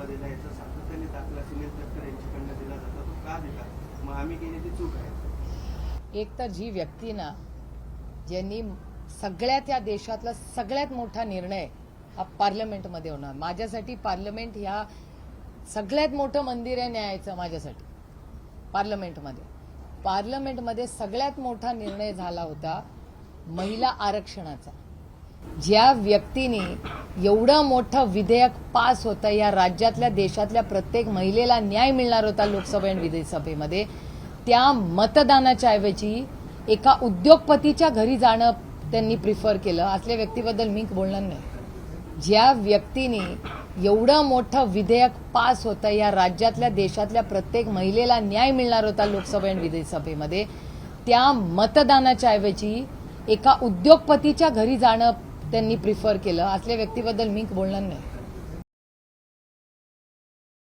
दिला याचा सातत्याने दाखला सुनील तटकरे यांच्याकडनं दिला जातो, तो का देतात? मग आम्ही केलेली चूक आहे. एक तर जी व्यक्ती ना ज्यांनी सगळ्यात या देशातला सगळ्यात मोठा निर्णय हा पार्लमेंटमध्ये होणार. माझ्यासाठी पार्लमेंट ह्या सगळ्यात मोठं मंदिर आहे न्यायाचं. माझ्यासाठी पार्लमेंटमध्ये सगळ्यात मोठा निर्णय झाला होता महिला आरक्षणाचा. ज्या व्यक्तीने एवढं मोठं विधेयक पास होतं, या राज्यातल्या देशातल्या प्रत्येक महिलेला न्याय मिळणार होता लोकसभा आणि विधानसभेमध्ये, त्या मतदानाच्या ऐवजी एका उद्योगपतीच्या घरी जाणं त्यांनी प्रिफर केलं. असल्या व्यक्तीबद्दल मी बोलणार नाही. ज्या व्यक्तीने एवढं मोठं विधेयक पास होतं, या राज्यातल्या देशातल्या प्रत्येक महिलेला न्याय मिळणार होता लोकसभा आणि विधानसभेमध्ये, त्या मतदानाच्या ऐवजी एका उद्योगपतीच्या घरी जाणं त्यांनी प्रिफर केलं. असल्या व्यक्तीबद्दल मी बोलणार नाही.